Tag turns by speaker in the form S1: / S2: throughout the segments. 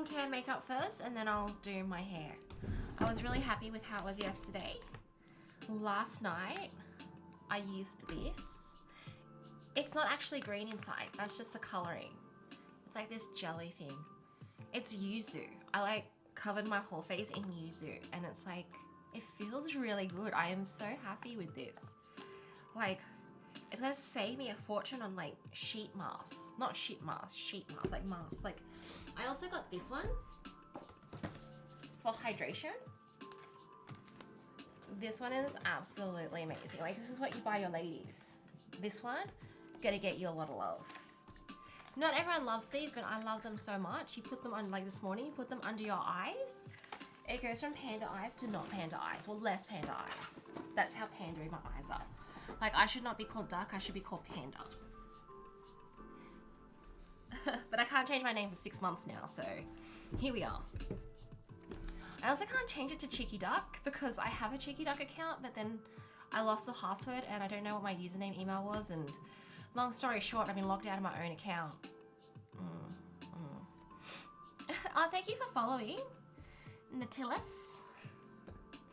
S1: skincare makeup first and then I'll do my hair. I was really happy with how it was yesterday. Last night, I used this. It's not actually green inside, that's just the coloring. It's like this jelly thing. It's yuzu. I like covered my whole face in yuzu and it's like, it feels really good. I am so happy with this. Like, it's gonna save me a fortune on like sheet masks. Not sheet masks, sheet masks, like masks. Like, I also got this one for hydration. This one is absolutely amazing. Like, this is what you buy your ladies. This one, gonna get you a lot of love. Not everyone loves these, but I love them so much. You put them on, like this morning, you put them under your eyes. It goes from panda eyes to not panda eyes. Well, less panda eyes. That's how pandery my eyes are. Like, I should not be called duck, I should be called panda. But I can't change my name for 6 months now, so here we are. I also can't change it to CheekyDuck because I have a CheekyDuck account, but then I lost the password and I don't know what my username email was, and long story short, I've been locked out of my own account. Oh, thank you for following, Nautilus.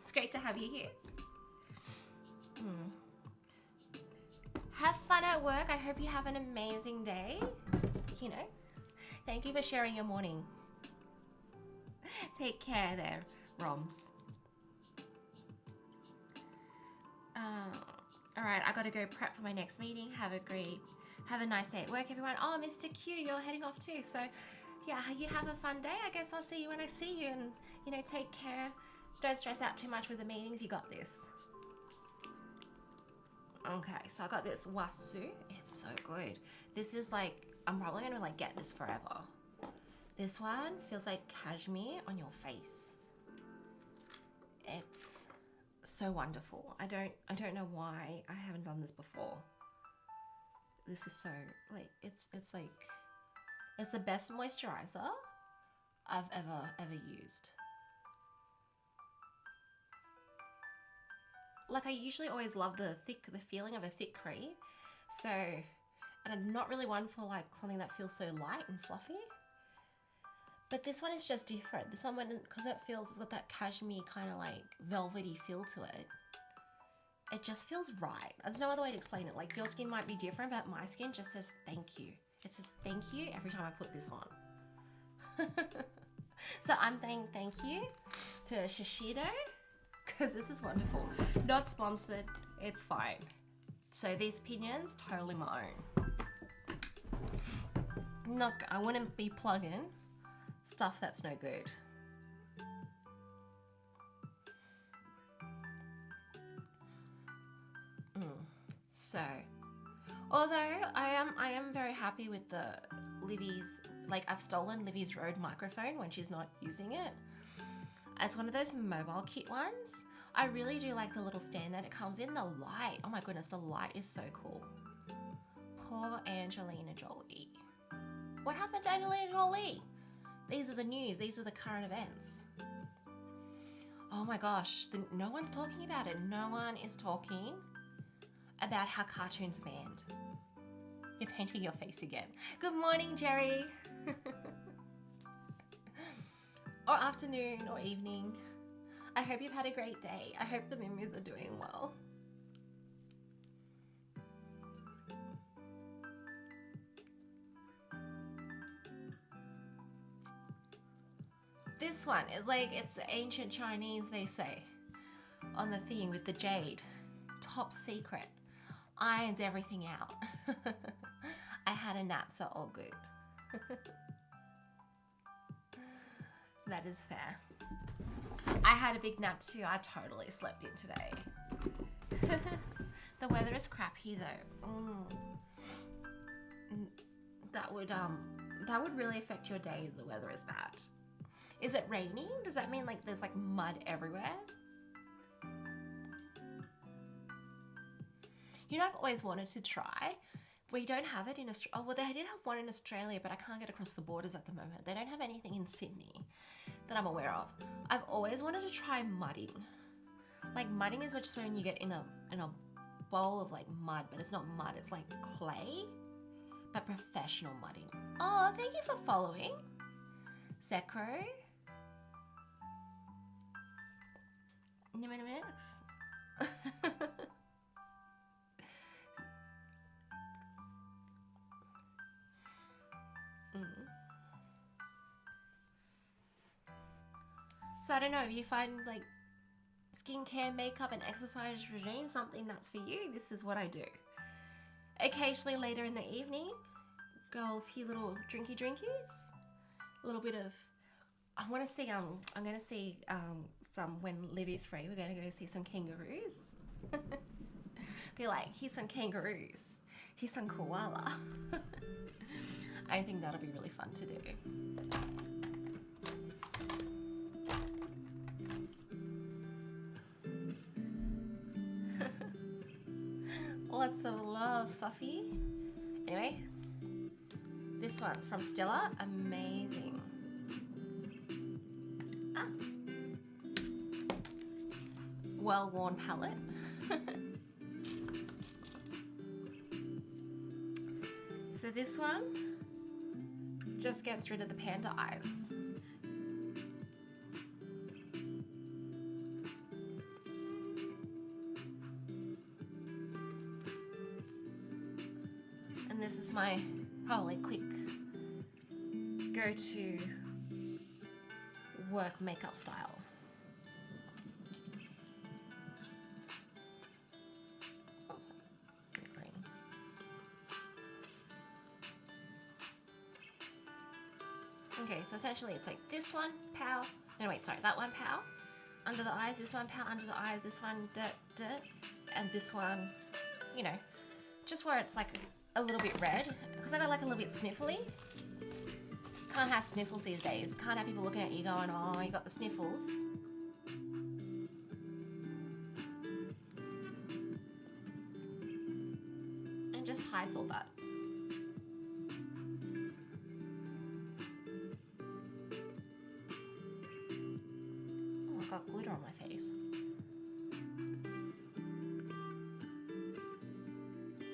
S1: It's great to have you here. Have fun at work. I hope you have an amazing day. You know, thank you for sharing your morning. Take care there, Roms. All right, I gotta go prep for my next meeting. Have a nice day at work, everyone. Oh, Mr. Q, you're heading off too. So yeah, you have a fun day. I guess I'll see you when I see you, and you know, take care. Don't stress out too much with the meetings. You got this. Okay, so I got this WASO. It's so good. This is like, I'm probably gonna like get this forever. This one feels like cashmere on your face. It's so wonderful. I don't know why I haven't done this before. This is so like, it's like, it's the best moisturizer I've ever used. Like, I usually always love the feeling of a thick cream. So, and I'm not really one for like something that feels so light and fluffy. But this one is just different. This one, because it's got that cashmere kind of like velvety feel to it. It just feels right. There's no other way to explain it. Like, your skin might be different, but my skin just says thank you. It says thank you every time I put this on. So I'm saying thank you to Shiseido, because this is wonderful. Not sponsored, it's fine. So these pinions, totally my own. I wouldn't be plugging stuff that's no good. So, although I am very happy with the Livy's, like, I've stolen Livy's Rode microphone when she's not using it. It's one of those mobile kit ones. I really do like the little stand that it comes in. The light, oh my goodness, the light is so cool. Poor Angelina Jolie. What happened to Angelina Jolie? These are the news, these are the current events. Oh my gosh, no one's talking about it. No one is talking about how cartoons are banned. You're painting your face again. Good morning, Jerry. Or afternoon or evening. I hope you've had a great day. I hope the Mimis are doing well. This one is like, it's ancient Chinese, they say, on the thing with the jade. Top secret. Irons everything out. I had a nap, so all good. That is fair. I had a big nap too. I totally slept in today. The weather is crappy though. That would really affect your day if the weather is bad. Is it raining? Does that mean like there's like mud everywhere? You know, I've always wanted to try. We don't have it in Australia. Oh, well, they did have one in Australia, but I can't get across the borders at the moment. They don't have anything in Sydney that I'm aware of. I've always wanted to try mudding. Like, mudding is just when you get in a bowl of like mud, but it's not mud, it's like clay, but professional mudding. Oh, thank you for following. Prosecco. Mix. So I don't know if you find like skincare, makeup, and exercise regime something that's for you. This is what I do. Occasionally later in the evening, go a few little drinkies. A little bit of. I'm gonna see some when Livy's free. We're gonna go see some kangaroos. Be like, here's some kangaroos. Here's some koala. I think that'll be really fun to do. Lots of love, Sophie. Anyway, this one from Stella, amazing. Well-worn palette. So this one just gets rid of the panda eyes. And this is my probably quick go-to work makeup style. Okay, so essentially it's like this one, pow. No, wait, sorry, that one, pow. Under the eyes, this one, pow. Under the eyes, this one, dirt. And this one, you know, just where it's like a little bit red. Because I got like a little bit sniffly. Can't have sniffles these days. Can't have people looking at you going, oh, you got the sniffles. And just hides all that. Got glitter on my face.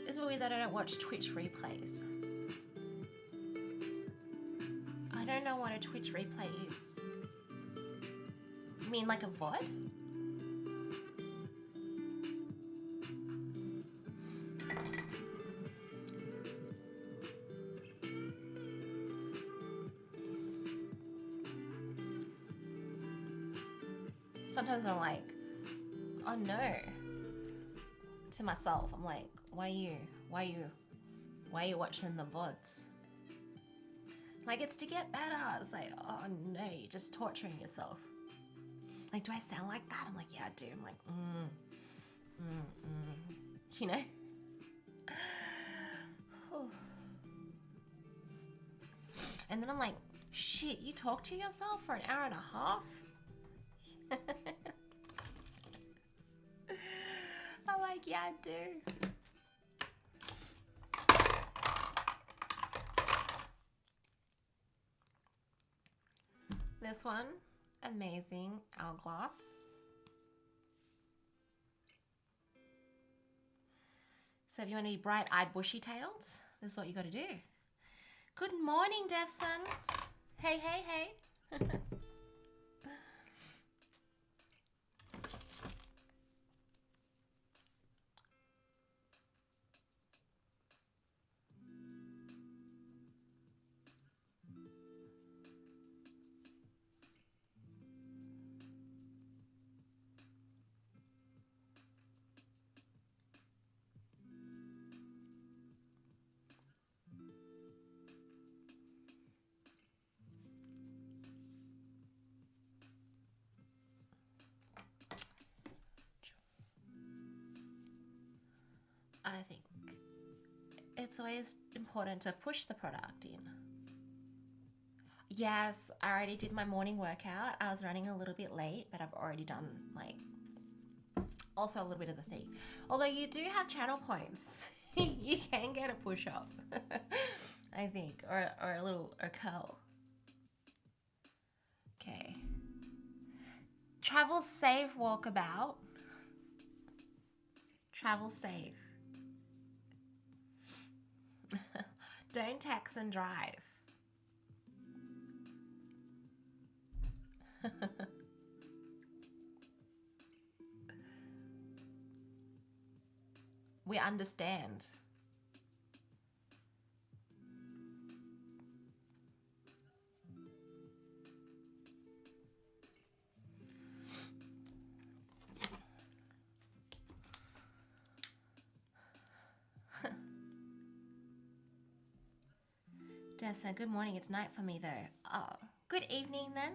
S1: It's weird that I don't watch Twitch replays. I don't know what a Twitch replay is. You mean like a VOD? Sometimes I'm like, oh no, to myself. I'm like, why are you watching the VODs? Like, it's to get better. It's like, oh no, you're just torturing yourself. Like, do I sound like that? I'm like, yeah, I do. I'm like, you know? And then I'm like, shit, you talk to yourself for an hour and a half? I'm like, yeah, I do. This one, amazing hourglass. So if you want to be bright-eyed, bushy-tailed, this is what you got to do. Good morning, Devson. Hey, hey, hey. I think it's always important to push the product in. Yes, I already did my morning workout. I was running a little bit late, but I've already done like also a little bit of the thing. Although you do have channel points, you can get a push up, I think, or a curl. Okay. Travel safe, walkabout. Travel safe. Don't tax and drive. We understand. Dessa, good morning. It's night for me though. Oh, good evening then.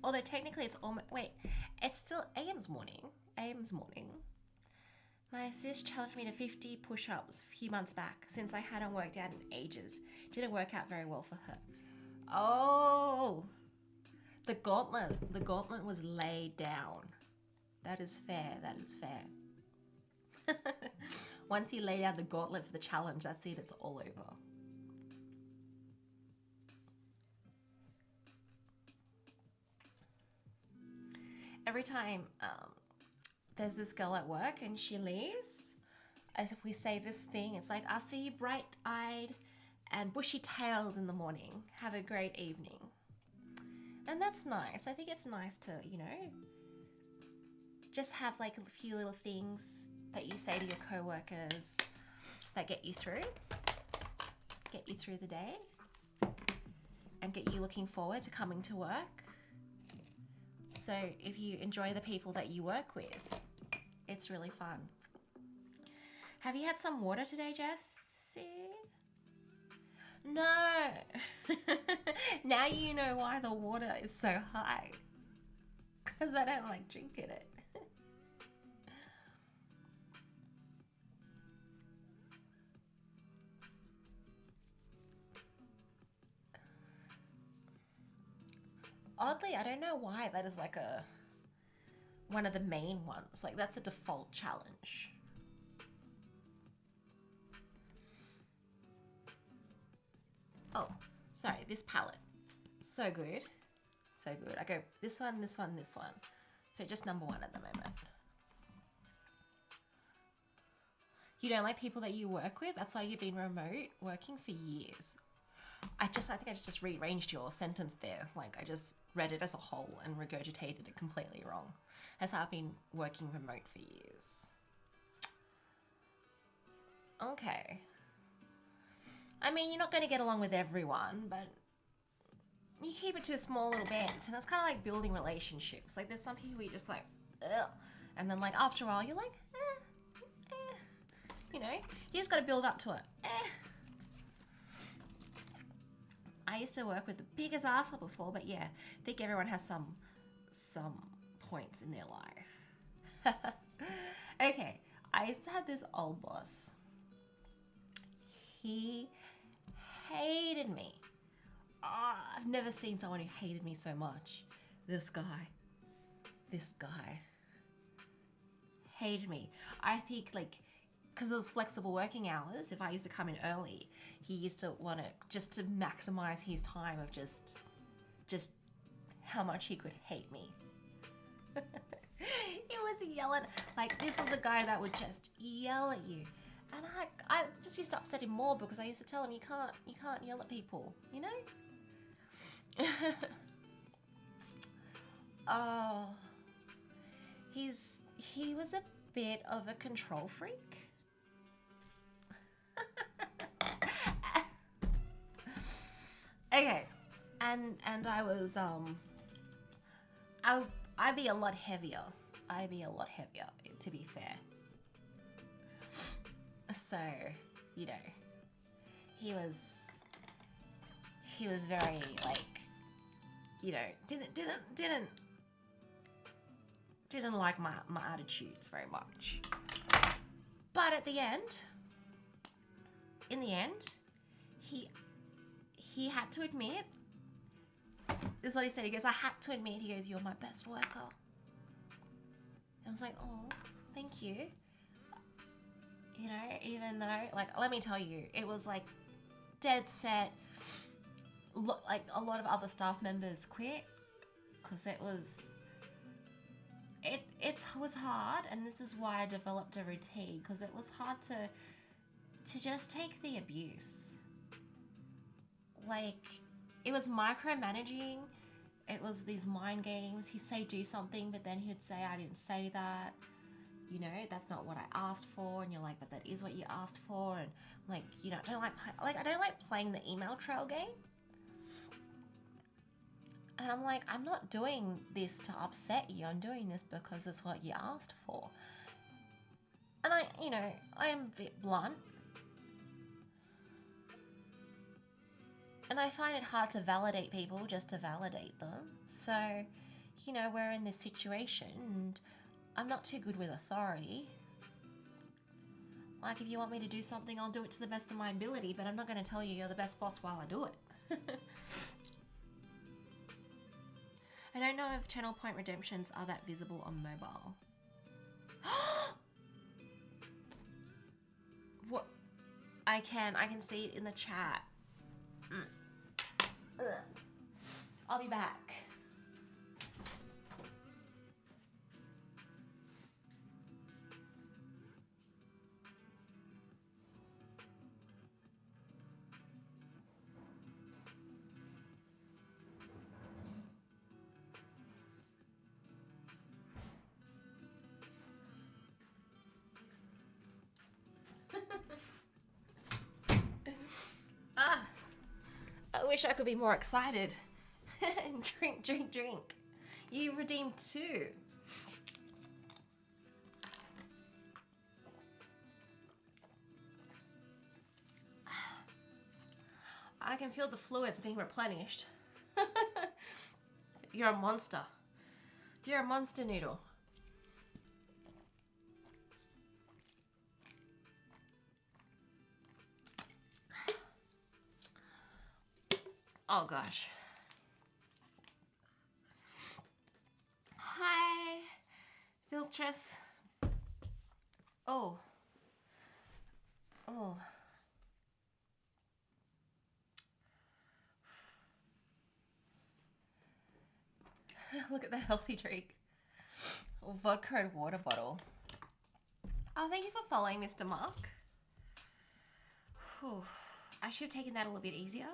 S1: Although technically it's almost, wait, it's still AM's morning. AM's morning. My sis challenged me to 50 push-ups a few months back since I hadn't worked out in ages. Didn't work out very well for her. Oh, the gauntlet was laid down. That is fair, that is fair. Once you lay down the gauntlet for the challenge, that's it, it's all over. Every time there's this girl at work and she leaves, as if we say this thing, it's like, I'll see you bright-eyed and bushy-tailed in the morning. Have a great evening. And that's nice. I think it's nice to, you know, just have like a few little things that you say to your co-workers that get you through the day and get you looking forward to coming to work. So if you enjoy the people that you work with, it's really fun. Have you had some water today, Jessie? No. Now you know why the water is so high. Because I don't like drinking it. Oddly, I don't know why that is like one of the main ones. Like that's a default challenge. Oh, sorry, this palette. So good. So good. I go this one, this one, this one. So just number one at the moment. You don't like people that you work with? That's why you've been remote working for years. I think I just rearranged your sentence there. Like I just read it as a whole and regurgitated it completely wrong. That's how I've been working remote for years. Okay. I mean, you're not going to get along with everyone, but you keep it to a small little bands. And it's kind of like building relationships. Like there's some people you just like, ugh. And then like after a while, you're like, you know, you just got to build up to it. I used to work with the biggest arsehole before, but yeah, I think everyone has some points in their life. Okay, I used to have this old boss. He hated me. Oh, I've never seen someone who hated me so much. This guy hated me. I think like, because it was flexible working hours, if I used to come in early, he used to want to, just to maximize his time of just how much he could hate me. He was yelling, like this was a guy that would just yell at you. And I just used to upset him more because I used to tell him, you can't yell at people, you know? Oh, he was a bit of a control freak. Okay, and I was I'd be a lot heavier. To be fair. So, you know, he was very like, you know, didn't like my attitudes very much. But in the end, he had to admit, this is what he said, he goes, I had to admit, he goes, you're my best worker. And I was like, oh, thank you. You know, even though, like, let me tell you, it was like dead set, like a lot of other staff members quit because it was hard, and this is why I developed a routine, because it was hard to just take the abuse. Like, it was micromanaging it was these mind games. He'd say do something, but then he'd say I didn't say that. You know, that's not what I asked for. And you're like, but that is what you asked for. And like, you know, I don't like playing the email trail game. And I'm like, I'm not doing this to upset you. I'm doing this because it's what you asked for. And I, you know, I am a bit blunt. And I find it hard to validate people just to validate them. So, you know, we're in this situation and I'm not too good with authority. Like, if you want me to do something, I'll do it to the best of my ability, but I'm not going to tell you you're the best boss while I do it. I don't know if channel point redemptions are that visible on mobile. What? I can see it in the chat. I'll be back. I wish I could be more excited. Drink, drink, drink. You redeemed 2. I can feel the fluids being replenished. You're a monster. You're a monster noodle. Oh gosh. Hi, Viltress. Oh. Oh. Look at that healthy drink. Vodka and water bottle. Oh, thank you for following, Mr. Mark. Whew. I should have taken that a little bit easier.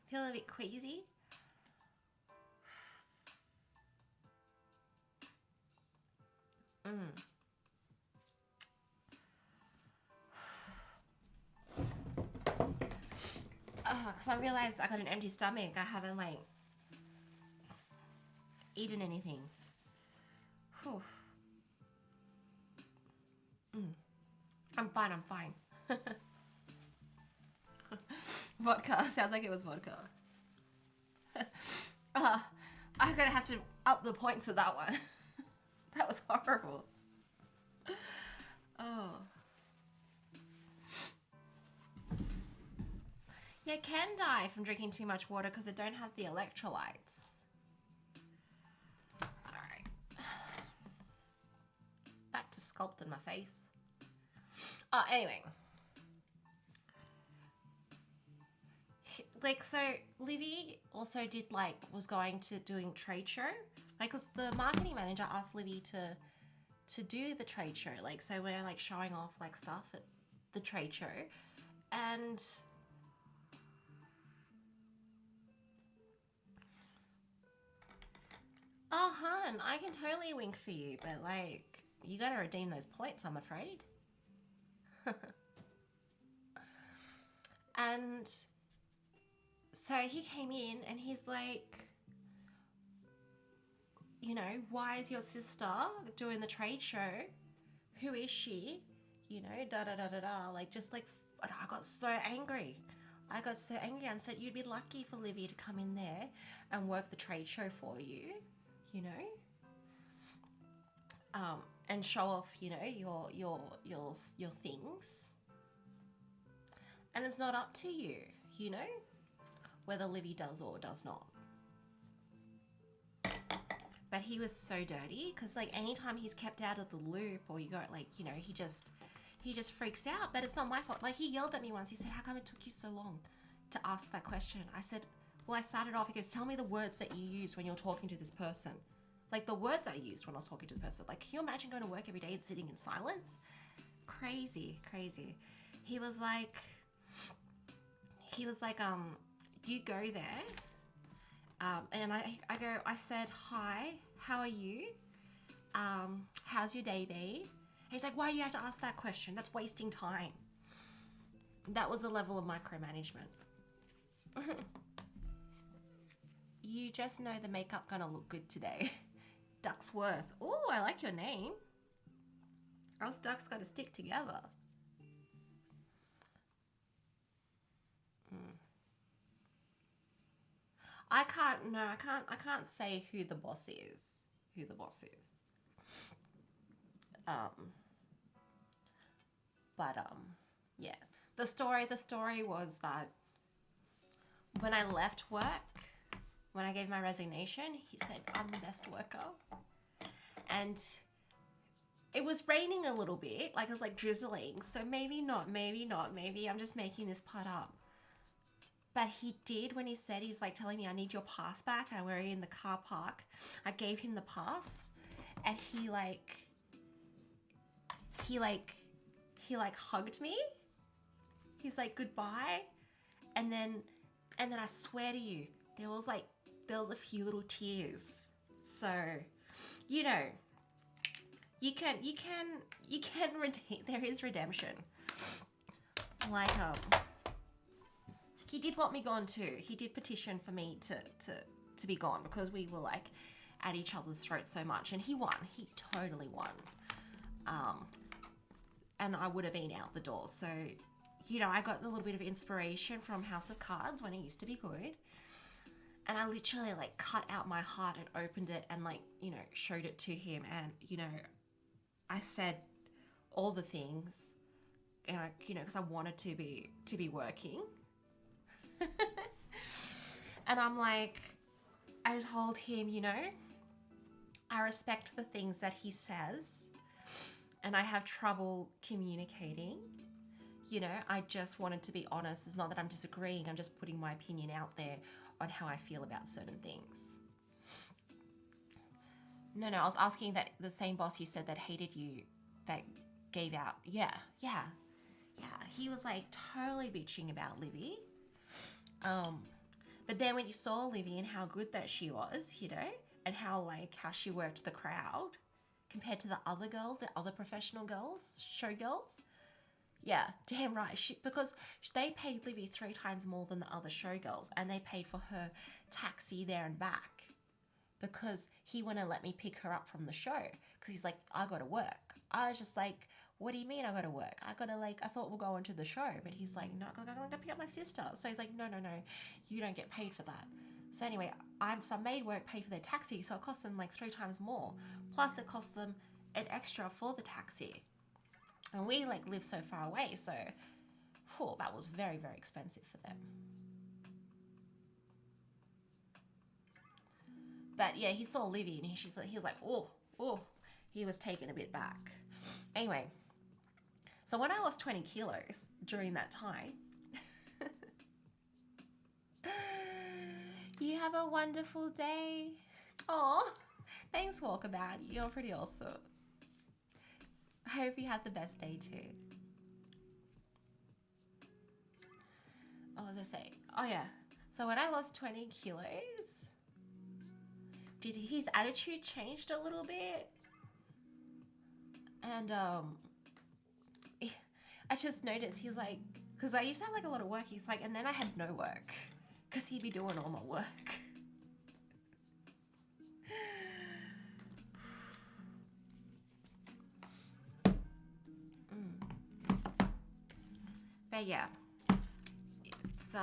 S1: Feeling a bit queasy. Because I realized I got an empty stomach. I haven't like eaten anything. Whew. I'm fine, I'm fine. Vodka, sounds like it was vodka. I'm gonna have to up the points with that one. That was horrible. Oh. Yeah, can die from drinking too much water because it don't have the electrolytes. Alright. Back to sculpting my face. Oh, anyway. Like, so Livy also did like, was going to doing trade show. Like, cause the marketing manager asked Livy to do the trade show. Like, so we're like showing off like stuff at the trade show. And oh, hun, I can totally wink for you, but like, you gotta redeem those points, I'm afraid. And so he came in and he's like, you know, why is your sister doing the trade show? Who is she? You know, da-da-da-da-da. Like, just like, I got so angry. I got so angry and said, you'd be lucky for Livy to come in there and work the trade show for you, you know? And show off, you know, your things. And it's not up to you, you know, whether Livy does or does not. But he was so dirty because like anytime he's kept out of the loop or you go like, you know, he just freaks out, but it's not my fault. Like he yelled at me once. He said, how come it took you so long to ask that question? I said, well, I started off, he goes, tell me the words that you used when you're talking to this person. Like the words I used when I was talking to the person. Like, can you imagine going to work every day and sitting in silence? Crazy, crazy. He was like, you go there And I said, hi, how are you? How's your day been? And he's like, why do you have to ask that question? That's wasting time. That was a level of micromanagement. You just know the makeup gonna look good today. Ducksworth. Oh, I like your name. Us ducks gotta stick together. I can't say who the boss is. Yeah. The story was that when I left work, when I gave my resignation, he said, I'm the best worker. And it was raining a little bit, like it was like drizzling. So maybe not, maybe I'm just making this part up. But he did when he said, he's like telling me I need your pass back and we're in the car park. I gave him the pass and he hugged me. He's like, goodbye. And then I swear to you, there was a few little tears. So, you know, you can redeem, there is redemption. Like, he did want me gone too. He did petition for me to be gone because we were like at each other's throats so much, and he won. He totally won. And I would have been out the door. So, you know, I got a little bit of inspiration from House of Cards when it used to be good. And I literally like cut out my heart and opened it and like, you know, showed it to him. And, you know, I said all the things, and you know, because I wanted to be working. And I'm like, I told him, you know, I respect the things that he says and I have trouble communicating. You know, I just wanted to be honest. It's not that I'm disagreeing. I'm just putting my opinion out there on how I feel about certain things. No, I was asking that the same boss you said that hated you, that gave out. Yeah. He was like totally bitching about Livy. But then when you saw Livy and how good that she was, you know, and how she worked the crowd compared to the other girls, the other professional girls, show girls. Yeah, damn right. Because they paid Livy 3 times more than the other showgirls, and they paid for her taxi there and back because he wouldn't let me pick her up from the show because he's like, I gotta work. I was just like, what do you mean I gotta work? I thought we'll go into the show, but he's like, no, I'm gonna pick up my sister. So he's like, no, you don't get paid for that. So anyway, I made work pay for their taxi, so it cost them like 3 times more. Plus it cost them an extra for the taxi. And we live so far away, so that was very, very expensive for them. But yeah, he saw Livy and he was like, oh, he was taken a bit back. Anyway, so when I lost 20 kilos during that time, you have a wonderful day. Oh, thanks, Walkabout. You're pretty awesome. I hope you have the best day too. What was I saying? Oh yeah. So when I lost 20 kilos, did his attitude changed a little bit? And I just noticed he's like, because I used to have a lot of work. He's like, and then I had no work because he'd be doing all my work. But yeah, it's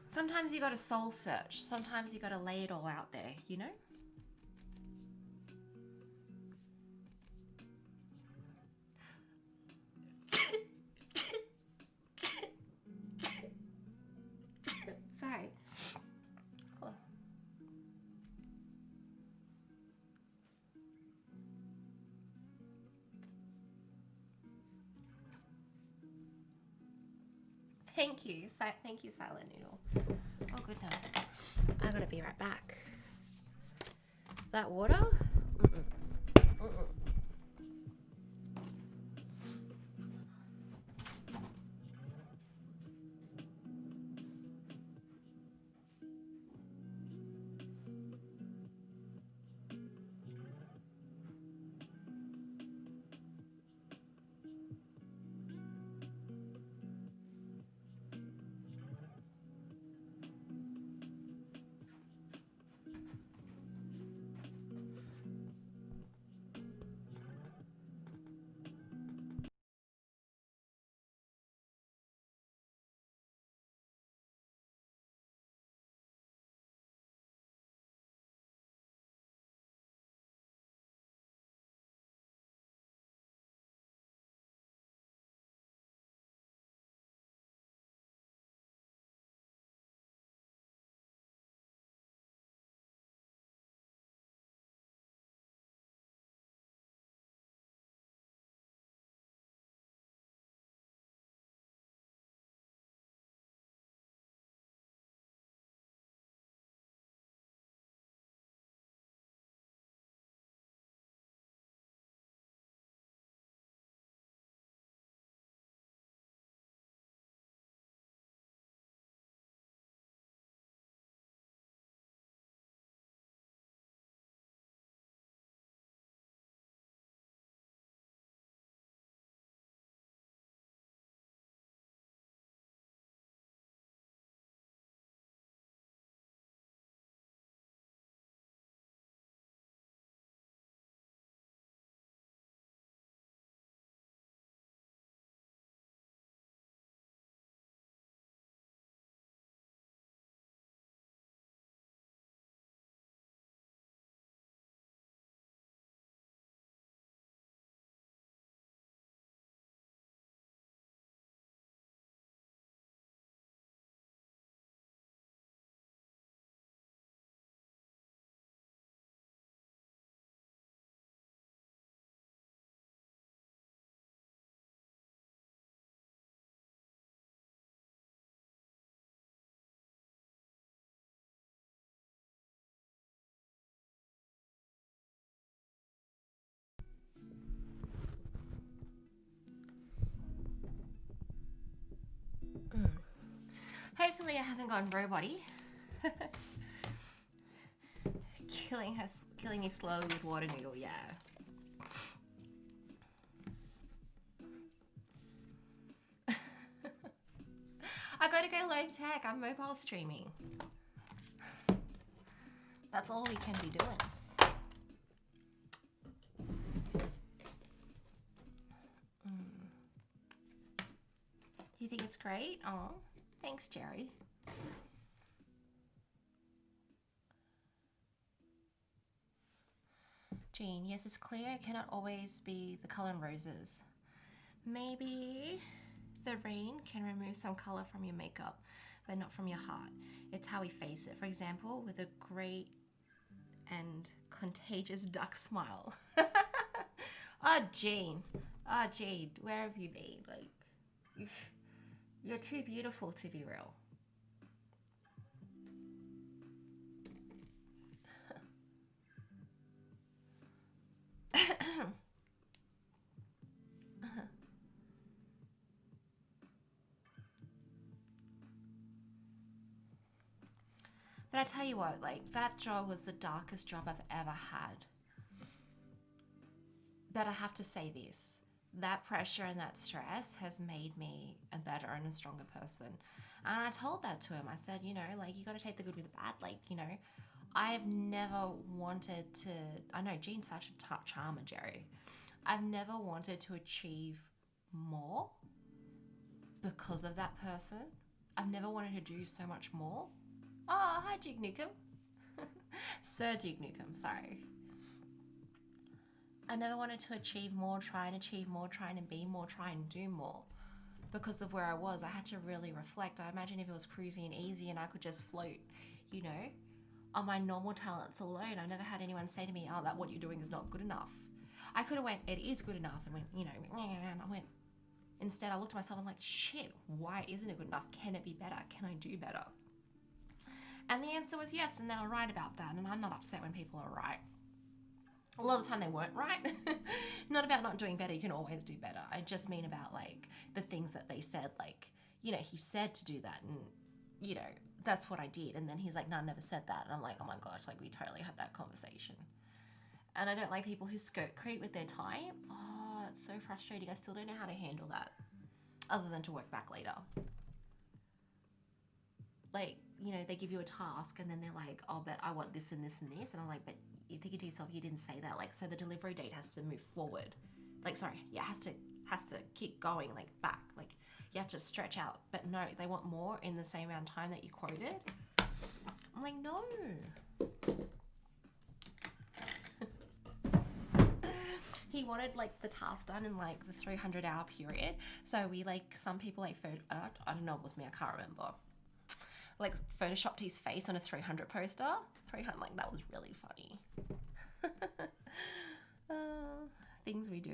S1: sometimes you gotta soul search. Sometimes you gotta lay it all out there, you know? Sorry. Oh. Thank you, Silent Noodle. Oh goodness, I gotta be right back. That water? Hopefully I haven't gone robot-y. Killing me slowly with water noodle, yeah. I gotta go low tech, I'm mobile streaming. That's all we can be doing. You think it's great? Oh, thanks, Jerry. Jean, yes, it's clear it cannot always be the color in roses. Maybe the rain can remove some color from your makeup, but not from your heart. It's how we face it. For example, with a great and contagious duck smile. Oh, Jean. Oh, Jean, where have you been? Like, you're too beautiful to be real. But I tell you what, like, that job was the darkest job I've ever had. But I have to say this, that pressure and that stress has made me a better and a stronger person. And I told that to him. I said, you know, like, you got to take the good with the bad. Like, you know, I've never wanted to, I know Jean's such a charmer, Jerry. I've never wanted to achieve more because of that person. I've never wanted to do so much more. Oh, hi, Duke Nukem. Sir Duke Nukem, sorry. I never wanted to achieve more, try and achieve more, trying to be more, try and do more. Because of where I was, I had to really reflect. I imagine if it was cruisy and easy and I could just float, you know, on my normal talents alone. I never had anyone say to me, oh, that what you're doing is not good enough. I could have went, it is good enough, and went, you know, and I went, instead I looked at myself and like, shit, why isn't it good enough? Can it be better? Can I do better? And the answer was yes, and they were right about that, and I'm not upset when people are right. A lot of the time they weren't right. Not about not doing better, you can always do better. I just mean about like the things that they said, like, you know, he said to do that, and, you know, that's what I did. And then he's like, no, I never said that. And I'm like, oh my gosh, like we totally had that conversation. And I don't like people who skirt creep with their time. Oh, it's so frustrating. I still don't know how to handle that other than to work back later. Like, you know, they give you a task and then they're like, oh, but I want this and this and this. And I'm like, but you're thinking to yourself, you didn't say that. Like, so the delivery date has to move forward. Like, sorry, yeah, has to keep going, like back. Like, you have to stretch out. But no, they want more in the same amount of time that you quoted. I'm like, no. He wanted like the task done in like the 300-hour period. So we like, some people like, I don't know, it was me, I can't remember. Like photoshopped his face on a 300 poster. 300, like that was really funny. Things we do.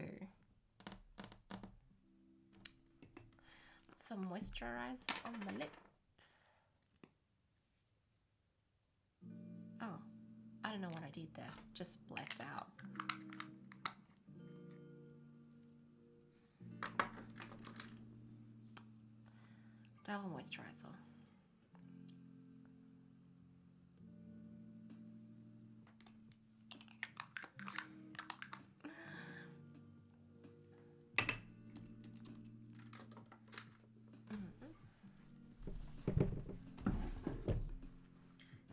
S1: Some moisturizer on my lip. Oh, I don't know what I did there. Just blacked out. Double moisturizer.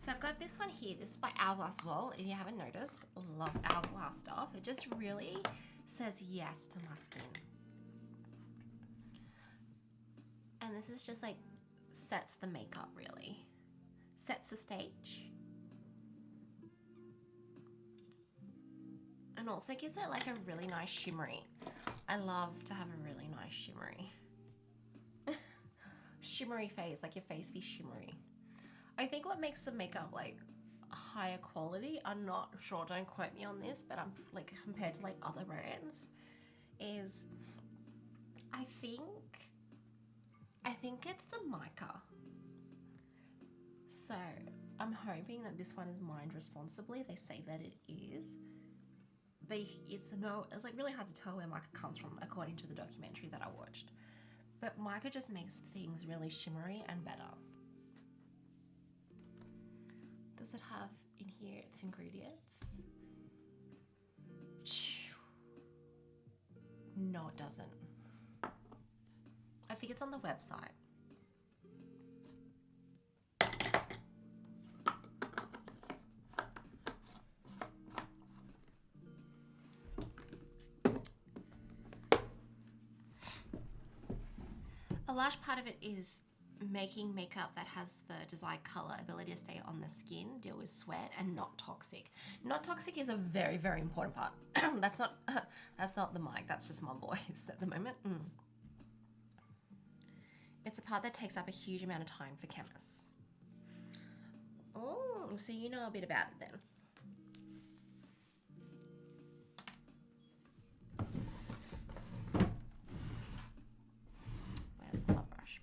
S1: So I've got this one here. This is by Hourglass as well. If you haven't noticed, love Hourglass stuff. It just really says yes to my skin. And this is just like sets the makeup really. Sets the stage. And also gives it like a really nice shimmery. I love to have a really nice shimmery. Shimmery face, like your face be shimmery. I think what makes the makeup like higher quality, I'm not sure, don't quote me on this, but I'm like compared to like other brands, is I think it's the mica. So I'm hoping that this one is mined responsibly. They say that it is. But it's like really hard to tell where mica comes from according to the documentary that I watched. But mica just makes things really shimmery and better. Does it have in here its ingredients? No, it doesn't. I think it's on the website. A large part of it is making makeup that has the desired color, ability to stay on the skin, deal with sweat, and not toxic. Not toxic is a very, very important part. That's not the mic, that's just my voice at the moment. It's a part that takes up a huge amount of time for chemists. Oh, so you know a bit about it then. Where's my brush?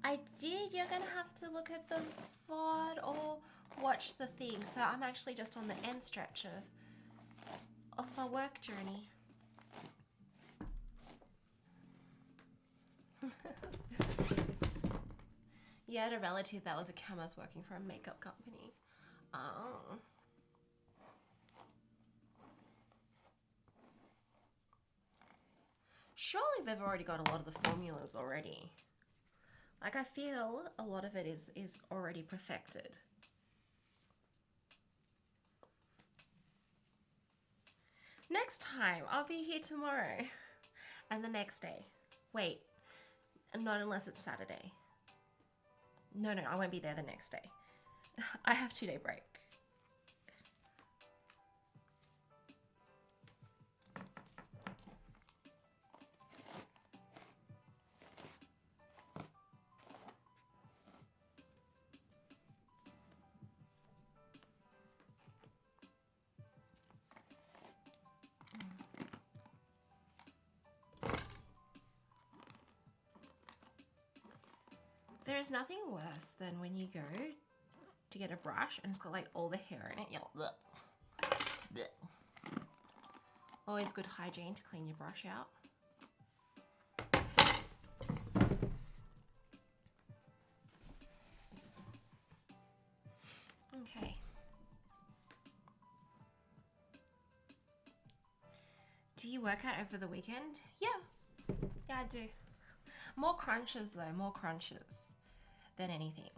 S1: I did. You're gonna have to look at the VOD or watch the thing. So I'm actually just on the end stretch of my work journey. You had a relative that was a chemist working for a makeup company. Oh. Surely they've already got a lot of the formulas already. Like, I feel a lot of it is already perfected. Next time, I'll be here tomorrow. And the next day. Wait, not unless it's Saturday. No, I won't be there the next day. I have 2-day break. There is nothing worse than when you go to get a brush and it's got like all the hair in it. You're like, bleh. Bleh. Always good hygiene to clean your brush out. Okay. Do you work out over the weekend? Yeah, I do. More crunches though, more crunches than anything.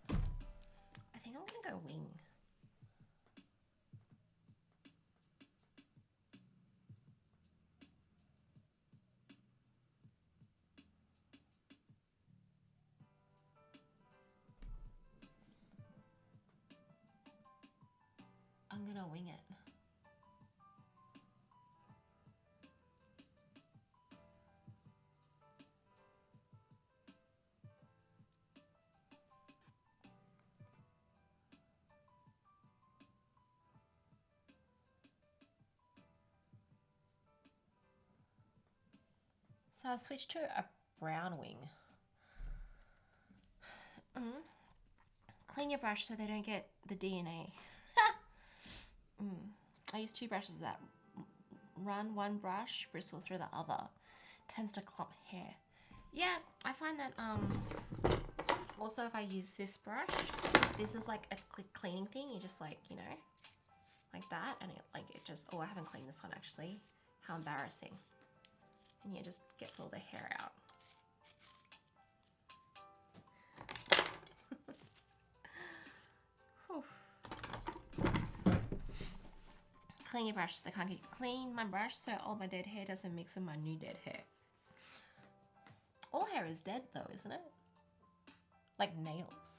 S1: I think I'm gonna go wing. I'm gonna wing it. So I'll switch to a brown wing. Clean your brush so they don't get the DNA. I use 2 brushes that run one brush, bristle through the other. Tends to clump hair. Yeah, I find that also if I use this brush, this is like a quick cleaning thing. You just like, you know, like that, and it just, oh, I haven't cleaned this one actually. How embarrassing. And it just gets all the hair out. Clean your brush. I can't clean my brush so all my dead hair doesn't mix with my new dead hair. All hair is dead though, isn't it? Like nails.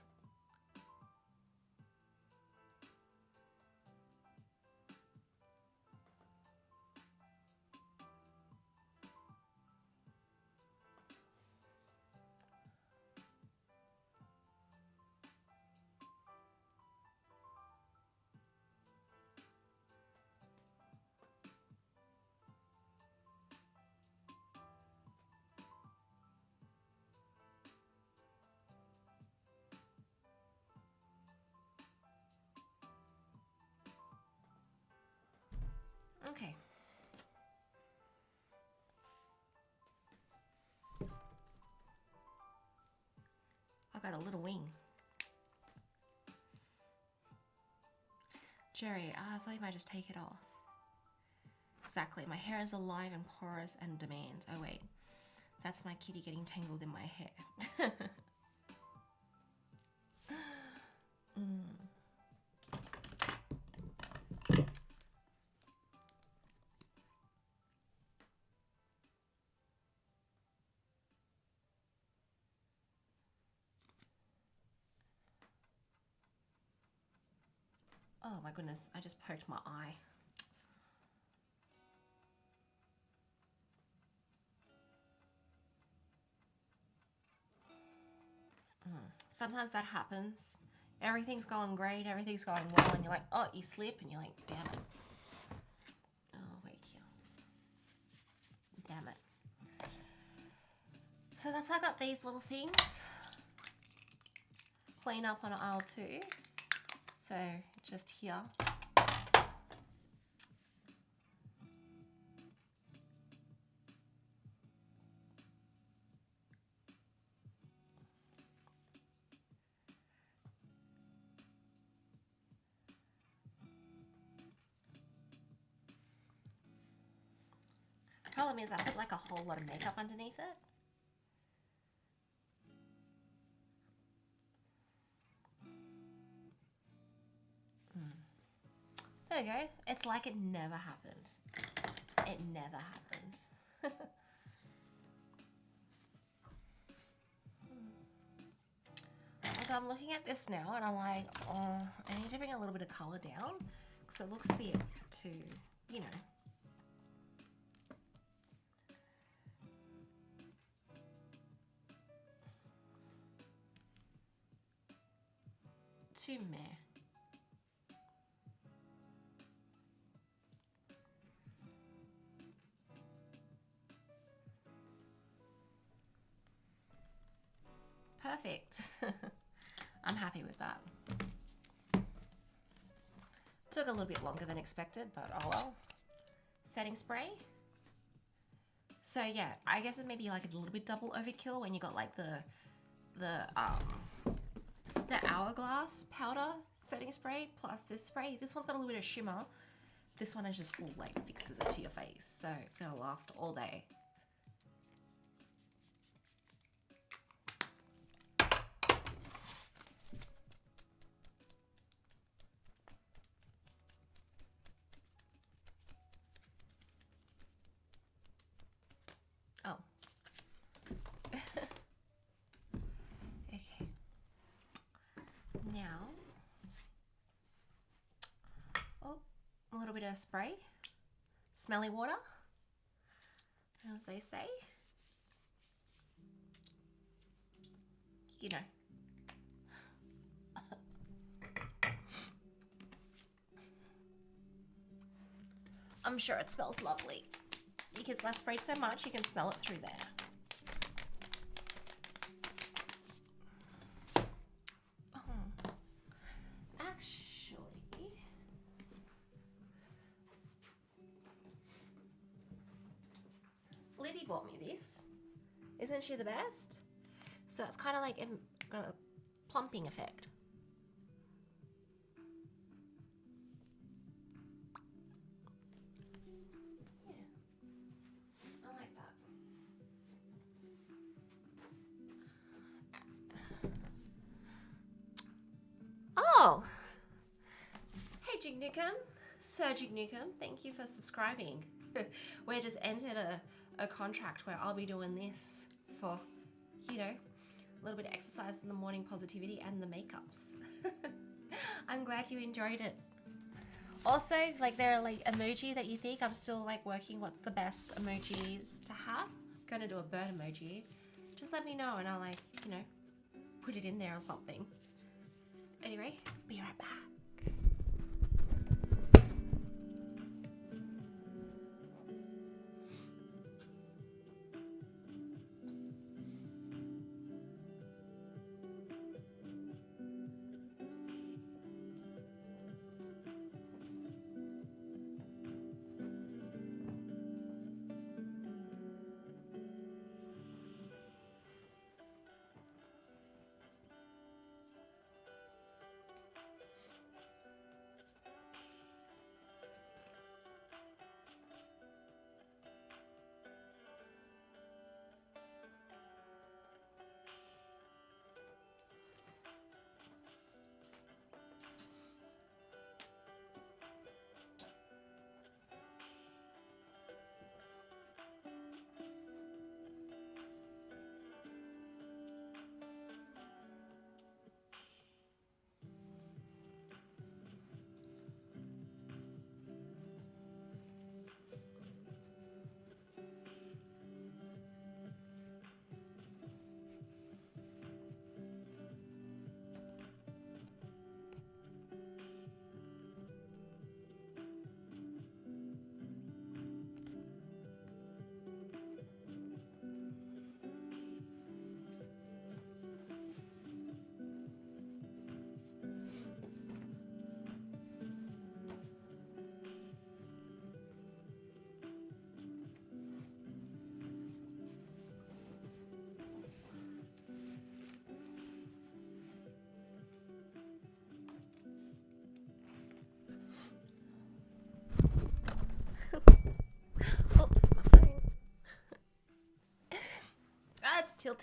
S1: got a little wing. Jerry, I thought you might just take it off. Exactly, my hair is alive and porous and demands. Oh wait, that's my kitty getting tangled in my hair. Oh my goodness, I just poked my eye. Sometimes that happens. Everything's going great, everything's going well, and you're like, oh, you slip, and you're like, damn it. Oh, wait here. Damn it. So that's how I got these little things. Clean up on aisle 2. So just here. Problem is I put like a whole lot of makeup underneath it. There you go. It's like it never happened. It never happened. Like I'm looking at this now and I'm like, oh, I need to bring a little bit of colour down because it looks a bit too, you know. Too meh. Perfect. I'm happy with that. Took a little bit longer than expected, but oh well. Setting spray. So yeah, I guess it may be like a little bit double overkill when you got like the hourglass powder setting spray plus this spray. This one's got a little bit of shimmer. This one is just full, like fixes it to your face. So it's gonna last all day. Oh. Okay. Now, oh, a little bit of spray. Smelly water, as they say. You know. I'm sure it smells lovely. I've sprayed so much, you can smell it through there. Oh, actually, Livy bought me this. Isn't she the best? So it's kind of like a plumping effect. Oh, hey Jignukum, Sir Jignukum, thank you for subscribing. We just entered a contract where I'll be doing this for, you know, a little bit of exercise in the morning, positivity, and the makeups. I'm glad you enjoyed it. Also, like there are like emoji that you think I'm still like working what's the best emojis to have. Gonna do a bird emoji. Just let me know and I'll like, you know, put it in there or something. Anyway, be right back.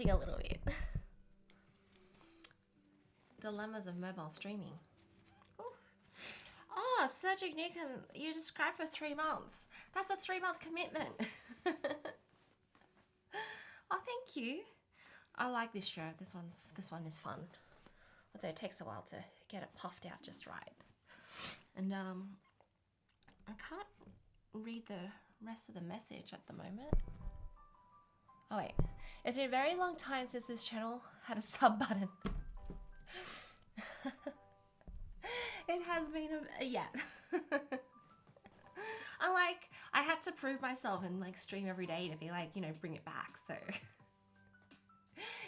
S1: tilting a little bit. Dilemmas of mobile streaming. Ooh. Oh, Sergio Newcomb, you subscribed for 3 months. That's a 3-month commitment. Oh, thank you. I like this shirt. This one is fun. Although it takes a while to get it puffed out just right. And I can't read the rest of the message at the moment. Oh wait, it's been a very long time since this channel had a sub button. It has been yeah. I had to prove myself and like stream every day to be like, you know, bring it back. So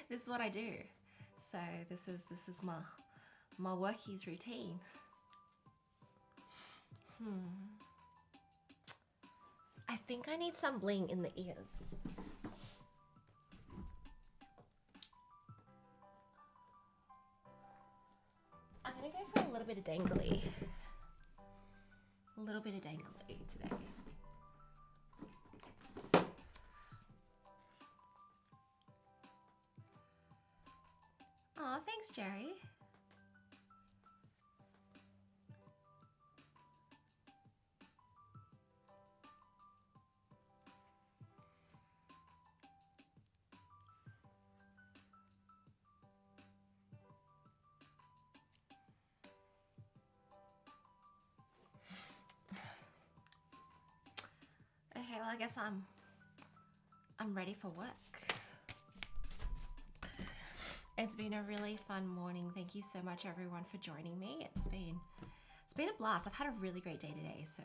S1: this is what I do. So this is my workies routine. I think I need some bling in the ears. I'm gonna go for a little bit of dangly. A little bit of dangly today. Aw, thanks, Jerry. Okay, well, I guess I'm ready for work. It's been a really fun morning. Thank you so much, everyone, for joining me. It's been a blast. I've had a really great day today, so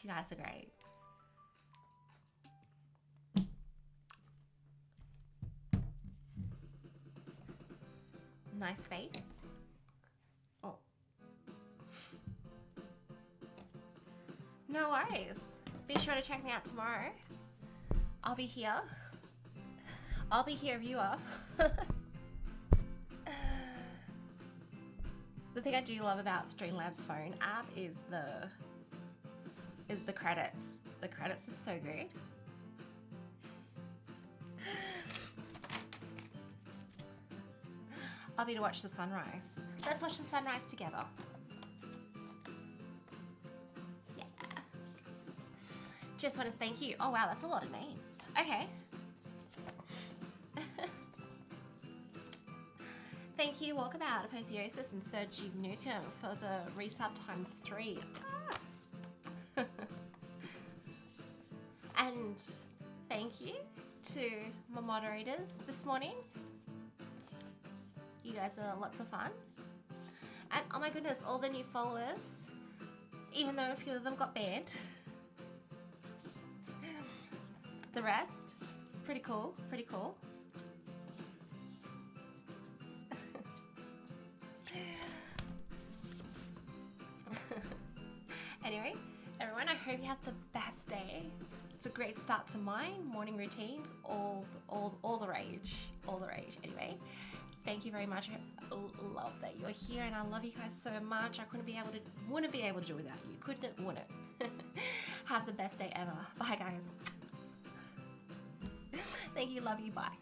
S1: you guys are great. Nice face. Oh. No worries. Be sure to check me out tomorrow. I'll be here. I'll be here if you are. The thing I do love about Streamlabs phone app is the credits. The credits are so good. I'll be to watch the sunrise. Let's watch the sunrise together. Yeah. Just want to thank you. Oh wow, that's a lot of names. Okay. Thank you, Walkabout, Apotheosis, and Sergi Newcomb for the resub ×3. Ah. And thank you to my moderators this morning. You guys are lots of fun. And oh my goodness, all the new followers, even though a few of them got banned. The rest, pretty cool, pretty cool. Anyway, everyone, I hope you have the best day. It's a great start to mine. Morning routines, all the rage, all the rage. Anyway, thank you very much. I love that you're here, and I love you guys so much. I wouldn't be able to do without you. Wouldn't. Have the best day ever. Bye, guys. Thank you. Love you. Bye.